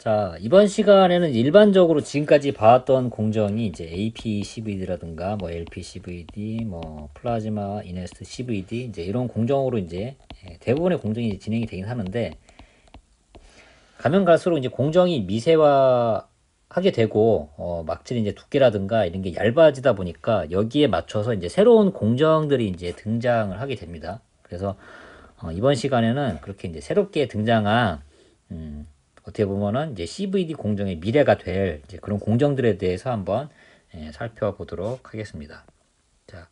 자, 이번 시간에는 일반적으로 지금까지 봐왔던 공정이 이제 AP-CVD라든가 뭐 LP-CVD, 뭐 플라즈마 이네스트 CVD 이제 이런 공정으로 이제 대부분의 공정이 진행이 되긴 하는데, 가면 갈수록 이제 공정이 미세화하게 되고 막질이 이제 두께라든가 이런 게 얇아지다 보니까 여기에 맞춰서 이제 새로운 공정들이 이제 등장을 하게 됩니다. 그래서 이번 시간에는 그렇게 이제 새롭게 등장한 어떻게 보면은 이제 CVD 공정의 미래가 될 이제 그런 공정들에 대해서 한번 살펴보도록 하겠습니다. 자,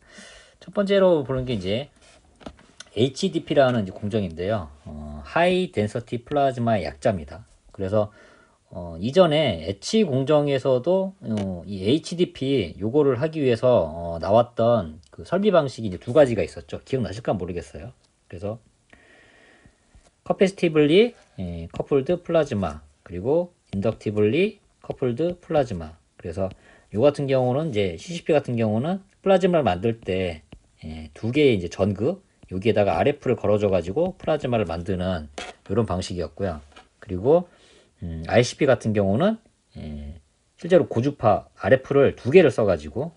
첫 번째로 보는 게 이제 HDP라는 이제 공정인데요. 하이 덴서티 플라즈마의 약자입니다. 그래서 이전에 엣치 공정에서도 이 HDP 요거를 하기 위해서 나왔던 그 설비 방식이 이제 두 가지가 있었죠. 기억나실까 모르겠어요. 그래서 커패시티블리 커플드 플라즈마, 그리고 인덕티블리 커플드 플라즈마. 그래서 요 같은 경우는 이제 CCP 같은 경우는 플라즈마를 만들 때 두 개의 이제 전극 여기에다가 RF를 걸어줘 가지고 플라즈마를 만드는 이런 방식이었고요. 그리고 ICP 같은 경우는 실제로 고주파 RF를 두 개를 써가지고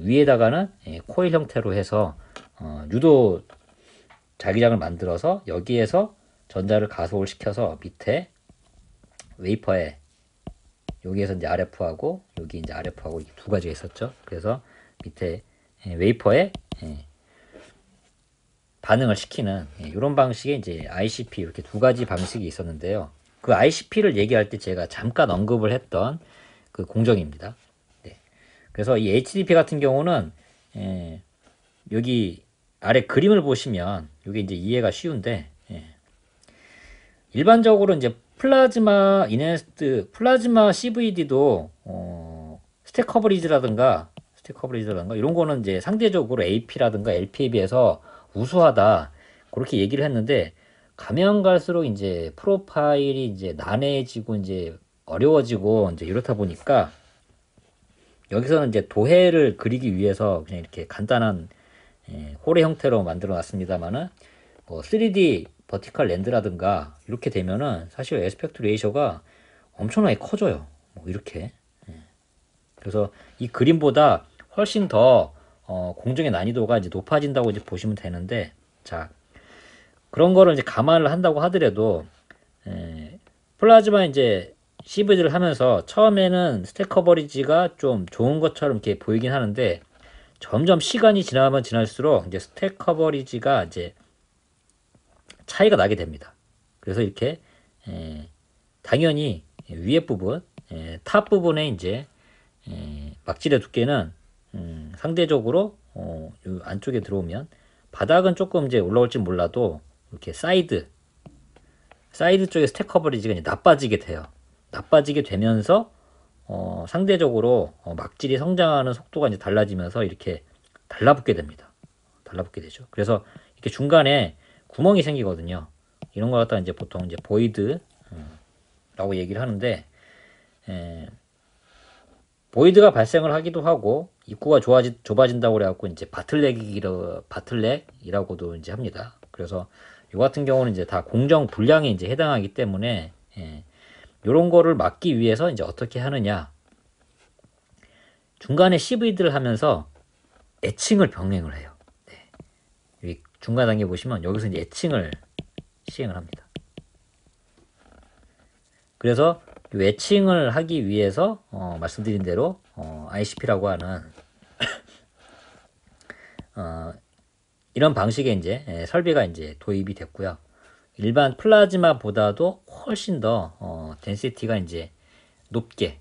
위에다가는 코일 형태로 해서 유도 자기장을 만들어서 여기에서 전자를 가속을 시켜서 밑에 웨이퍼에 여기에서 이제 RF하고 여기 이제 RF하고 두 가지가 있었죠. 그래서 밑에 웨이퍼에 반응을 시키는 이런 방식의 이제 ICP 이렇게 두 가지 방식이 있었는데요. 그 ICP를 얘기할 때 제가 잠깐 언급을 했던 그 공정입니다. 네. 그래서 이 HDP 같은 경우는 여기 아래 그림을 보시면 이게 이제 이해가 쉬운데, 일반적으로 이제 플라즈마 이네스트 플라즈마 CVD도 스택 커버리지라든가 이런 거는 이제 상대적으로 AP라든가 LP에 비해서 우수하다 그렇게 얘기를 했는데, 가면 갈수록 이제 프로파일이 이제 난해해지고 이제 어려워지고 이제 이렇다 보니까 여기서는 이제 도해를 그리기 위해서 그냥 이렇게 간단한 홀의 형태로 만들어 놨습니다만은 뭐 3D 버티컬 랜드라든가 이렇게 되면은 사실 에스펙트 레이셔가 엄청나게 커져요. 뭐 이렇게. 그래서 이 그림보다 훨씬 더 공정의 난이도가 이제 높아진다고 이제 보시면 되는데, 자, 그런 거를 이제 감안을 한다고 하더라도 플라즈마 이제 CVD를 하면서 처음에는 스택 커버리지가 좀 좋은 것처럼 이렇게 보이긴 하는데, 점점 시간이 지나면 지날수록 이제 스택 커버리지가 이제 차이가 나게 됩니다. 그래서 이렇게 당연히 위에 부분, 탑 부분에 이제 막질의 두께는 상대적으로 요 안쪽에 들어오면 바닥은 조금 이제 올라올지 몰라도 이렇게 사이드 쪽에 스택 커버리지가 이제 나빠지게 돼요. 나빠지게 되면서 상대적으로 막질이 성장하는 속도가 이제 달라지면서 이렇게 달라붙게 됩니다. 달라붙게 되죠. 그래서 이렇게 중간에 구멍이 생기거든요. 이런 거 갖다 이제 보통 이제 보이드라고 얘기를 하는데, 보이드가 발생을 하기도 하고 입구가 좁아진다고 그래갖고 이제 바틀렉이라고도 이제 합니다. 그래서 이 같은 경우는 이제 다 공정 불량에 이제 해당하기 때문에 이런 거를 막기 위해서 이제 어떻게 하느냐, 중간에 CVD를 하면서 애칭을 병행을 해요. 네. 여기 중간 단계 보시면 여기서 이제 애칭을 시행을 합니다. 그래서 이 애칭을 하기 위해서 말씀드린 대로 ICP라고 하는 이런 방식의 이제 설비가 이제 도입이 됐고요. 일반 플라즈마보다도 훨씬 더 덴시티가 이제 높게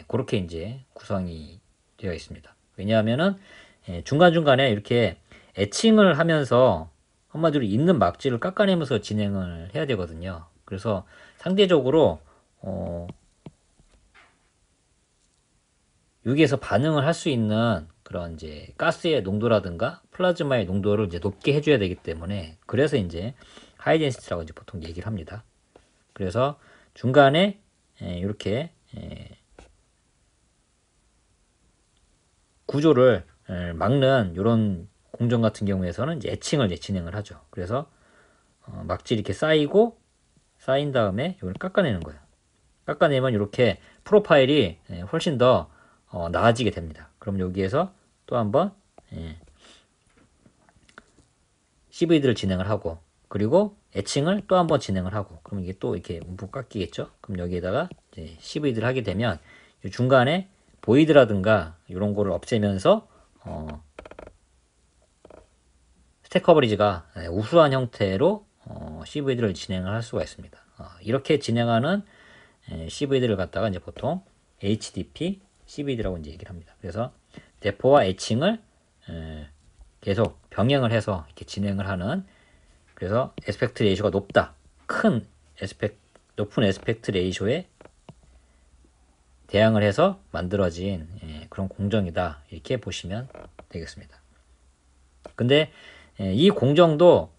그렇게 이제 구성이 되어 있습니다. 왜냐하면은 중간중간에 이렇게 애칭을 하면서 한마디로 있는 막질을 깎아내면서 진행을 해야 되거든요. 그래서 상대적으로 여기에서 반응을 할 수 있는 그런 이제 가스의 농도라든가 플라즈마의 농도를 이제 높게 해줘야 되기 때문에, 그래서 이제 하이덴시티라고 이제 보통 얘기를 합니다. 그래서 중간에 이렇게 구조를 막는 이런 공정 같은 경우에서는 이제 애칭을 이제 진행을 하죠. 그래서 막질이 이렇게 쌓이고 쌓인 다음에 이걸 깎아내는 거예요. 깎아내면 이렇게 프로파일이 훨씬 더 나아지게 됩니다. 그럼 여기에서 또 한번 CV드를 진행을 하고, 그리고 애칭을 또 한번 진행을 하고, 그럼 이게 또 이렇게 움푹 깎이겠죠? 그럼 여기에다가 이제 CV드를 하게 되면 중간에 보이드라든가 이런 거를 없애면서 스택 커버리지가 우수한 형태로 CV드를 진행을 할 수가 있습니다. 이렇게 진행하는 CV드를 갖다가 이제 보통 HDP CV드라고 이제 얘기를 합니다. 그래서 대포와 애칭을 계속 병행을 해서 이렇게 진행을 하는, 그래서 에스펙트 레이쇼가 높다, 높은 에스펙트 레이쇼에 대항을 해서 만들어진 그런 공정이다, 이렇게 보시면 되겠습니다. 근데 이 공정도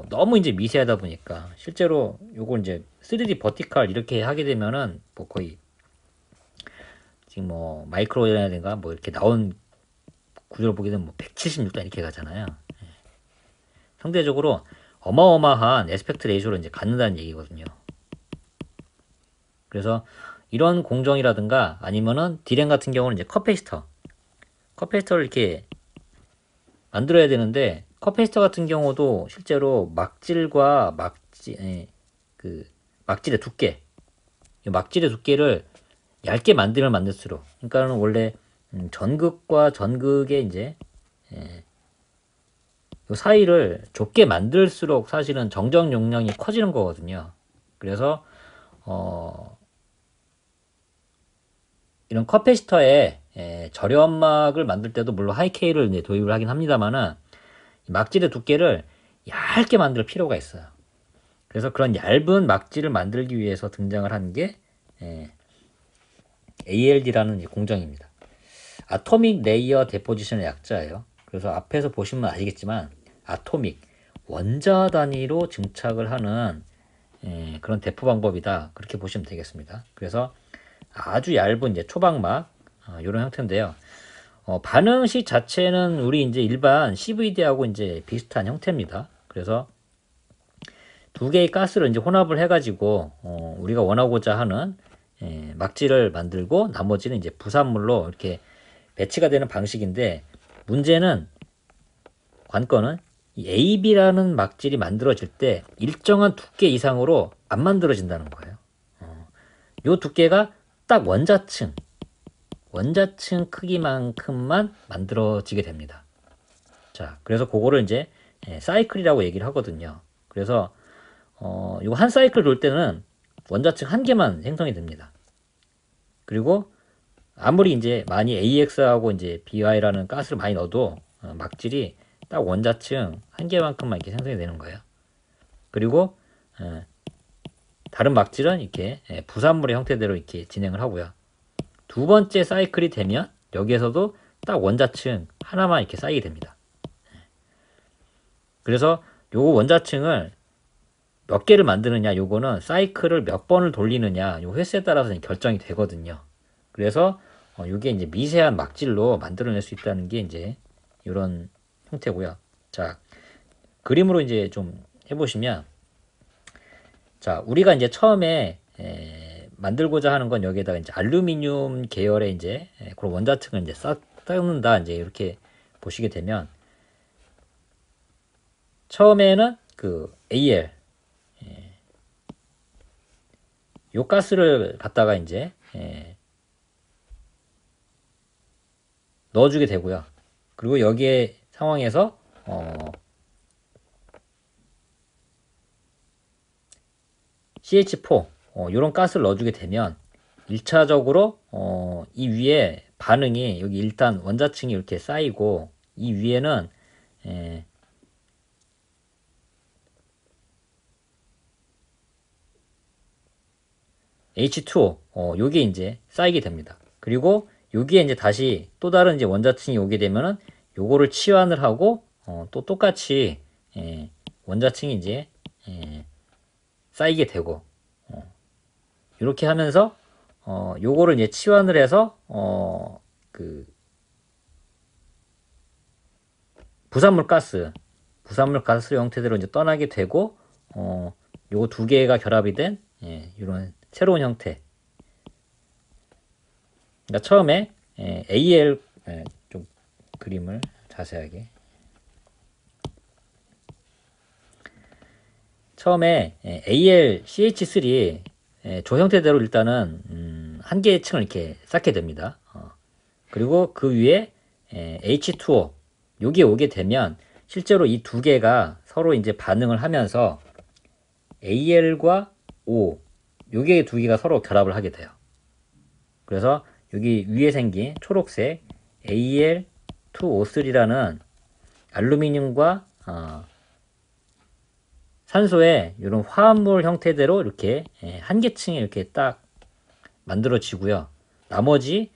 너무 이제 미세하다 보니까 실제로 요걸 이제 3D 버티컬 이렇게 하게 되면은 뭐 거의 지금 뭐 마이크로라든가 뭐 이렇게 나온 구조를 보게 되면 뭐 176단 이렇게 가잖아요. 상대적으로 어마어마한 에스펙트 레이쇼를 이제 갖는다는 얘기거든요. 그래서 이런 공정이라든가 아니면은 디램 같은 경우는 이제 커패시터를 이렇게 만들어야 되는데, 커패시터 같은 경우도 실제로 막질의 두께, 이 막질의 두께를 얇게 만들면 만들수록, 그러니까는 원래 전극과 전극의 이제 이 사이를 좁게 만들수록 사실은 정적 용량이 커지는 거거든요. 그래서 이런 커패시터에 저렴막을 만들 때도 물론 하이케이를 이제 도입을 하긴 합니다만은 막질의 두께를 얇게 만들 필요가 있어요. 그래서 그런 얇은 막질을 만들기 위해서 등장을 한 게 ALD라는 공정입니다. 아토믹 레이어 데포지션의 약자예요. 그래서 앞에서 보시면 아시겠지만 아토믹, 원자 단위로 증착을 하는 그런 대포 방법이다, 그렇게 보시면 되겠습니다. 그래서 아주 얇은 이제 초박막 이런 형태인데요. 반응식 자체는 우리 이제 일반 CVD하고 이제 비슷한 형태입니다. 그래서 두 개의 가스를 이제 혼합을 해가지고 우리가 원하고자 하는 막질을 만들고 나머지는 이제 부산물로 이렇게 배치가 되는 방식인데, 문제는, 관건은 이 AB라는 막질이 만들어질 때 일정한 두께 이상으로 안 만들어진다는 거예요. 이 두께가 딱 원자층 크기만큼만 만들어지게 됩니다. 자, 그래서 그거를 이제 사이클이라고 얘기를 하거든요. 그래서 이거 한 사이클 돌 때는 원자층 한 개만 생성이 됩니다. 그리고 아무리 이제 많이 AX하고 이제 BY라는 가스를 많이 넣어도 막질이 딱 원자층 한 개만큼만 이렇게 생성이 되는 거예요. 그리고 다른 막질은 이렇게 부산물의 형태대로 이렇게 진행을 하고요. 두 번째 사이클이 되면 여기에서도 딱 원자층 하나만 이렇게 쌓이게 됩니다. 그래서 요거 원자층을 몇 개를 만드느냐, 요거는 사이클을 몇 번을 돌리느냐, 요 횟수에 따라서 결정이 되거든요. 그래서 요게 이제 미세한 막질로 만들어낼 수 있다는 게 이제 이런 형태고요. 자, 그림으로 이제 좀 해보시면, 자, 우리가 이제 처음에 만들고자 하는 건 여기에다가 이제 알루미늄 계열의 이제 그런 원자층을 이제 쌓는다, 이제 이렇게 보시게 되면, 처음에는 그 AL 요 가스를 갖다가 이제 넣어주게 되고요. 그리고 여기에 상황에서 CH4 이런 가스를 넣어주게 되면 1차적으로 이 위에 반응이, 여기 일단 원자층이 이렇게 쌓이고 이 위에는 H2O 요게 이제 쌓이게 됩니다. 그리고 여기에 이제 다시 또 다른 이제 원자층이 오게 되면은 요거를 치환을 하고 또 똑같이 원자층이 이제 쌓이게 되고, 이렇게 하면서 요거를 이제 치환을 해서 그 부산물 가스 형태대로 이제 떠나게 되고, 요거 두 개가 결합이 된 이런 새로운 형태. 그러니까 처음에 AL 좀 그림을 자세하게. 처음에 AL CH3 조 형태대로 일단은 한 개의 층을 이렇게 쌓게 됩니다. 그리고 그 위에 H2O 요게 오게 되면 실제로 이 두 개가 서로 이제 반응을 하면서 AL과 O 요게 두 개가 서로 결합을 하게 돼요. 그래서 여기 위에 생긴 초록색 Al2O3라는 알루미늄과 산소의 이런 화합물 형태대로 이렇게 한 개층이 이렇게 딱 만들어지고요. 나머지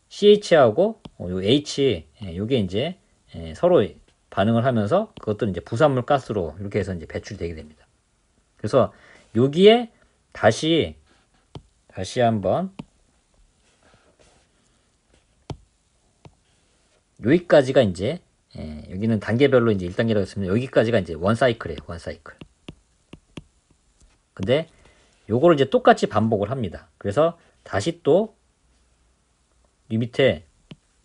CH하고 요 H 요게 이제 서로 반응을 하면서 그것도 이제 부산물 가스로 이렇게 해서 이제 배출되게 됩니다. 그래서 여기에 다시 한번 여기까지가 이제 여기는 단계별로 이제 1단계라고 했으면 여기까지가 이제 원 사이클이에요. 원 사이클. 근데 요거를 이제 똑같이 반복을 합니다. 그래서 다시 또 이 밑에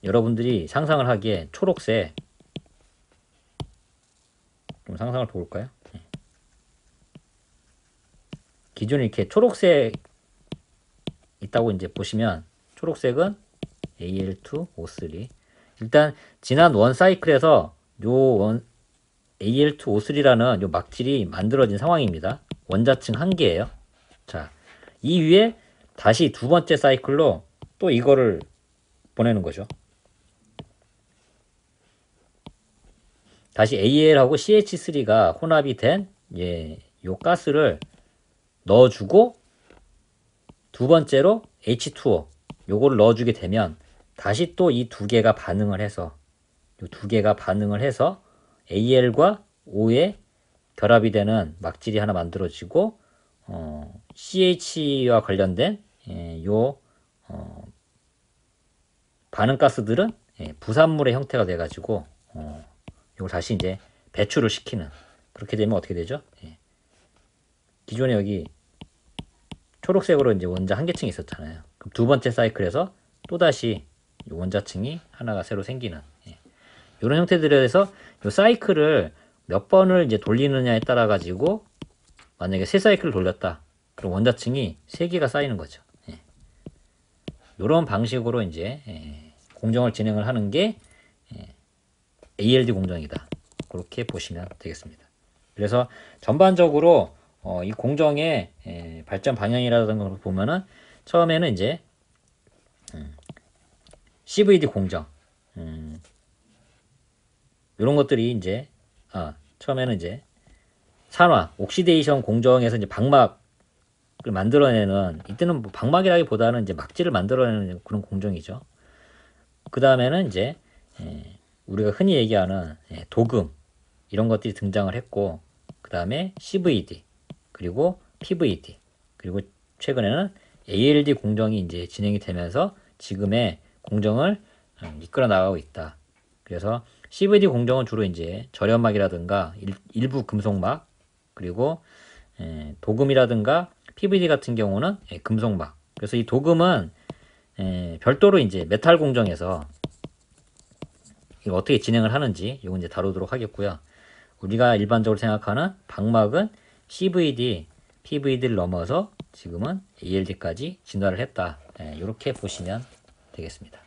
여러분들이 상상을 하기에 초록색 좀 상상을 볼까요? 기존에 이렇게 초록색 있다고 이제 보시면 초록색은 Al2O3 일단 지난 원 사이클에서 요 Al2O3라는 요 막질이 만들어진 상황입니다. 원자층 한 개예요. 자, 이 위에 다시 두 번째 사이클로 또 이거를 보내는 거죠. 다시 AL하고 CH3가 혼합이 된 요 가스를 넣어주고 두 번째로 H2O 요거를 넣어주게 되면 다시 또 이 두 개가 반응을 해서 요 두 개가 반응을 해서 AL과 O의 결합이 되는 막질이 하나 만들어지고 CH와 관련된 요 반응 가스들은 부산물의 형태가 돼 가지고 요걸 다시 이제 배출을 시키는 그렇게 되면 어떻게 되죠? 기존에 여기 초록색으로 이제 원자 한 개층이 있었잖아요. 그럼 두 번째 사이클에서 또다시 원자층이 하나가 새로 생기는 이런 형태들에서 이 사이클을 몇 번을 이제 돌리느냐에 따라 가지고 만약에 세 사이클을 돌렸다. 그럼 원자층이 세 개가 쌓이는 거죠. 이런 방식으로 이제 공정을 진행을 하는 게 ALD 공정이다. 그렇게 보시면 되겠습니다. 그래서 전반적으로 이 공정의 발전 방향이라는 걸 보면은 처음에는 이제 CVD 공정 이런 것들이 이제 처음에는 이제 산화 옥시데이션 공정에서 이제 방막을 만들어내는 이때는 뭐 방막이라기보다는 이제 막지를 만들어내는 그런 공정이죠. 그 다음에는 이제 우리가 흔히 얘기하는 도금 이런 것들이 등장을 했고 그 다음에 CVD 그리고 PVD 그리고 최근에는 ALD 공정이 이제 진행이 되면서 지금의 공정을 이끌어 나가고 있다. 그래서 CVD 공정은 주로 이제 절연막이라든가 일부 금속막 그리고 도금이라든가 PVD 같은 경우는 금속막. 그래서 이 도금은 별도로 이제 메탈 공정에서 이거 어떻게 진행을 하는지 이건 이제 다루도록 하겠고요. 우리가 일반적으로 생각하는 방막은 CVD, PVD를 넘어서 지금은 ALD까지 진화를 했다. 이렇게 보시면 되겠습니다.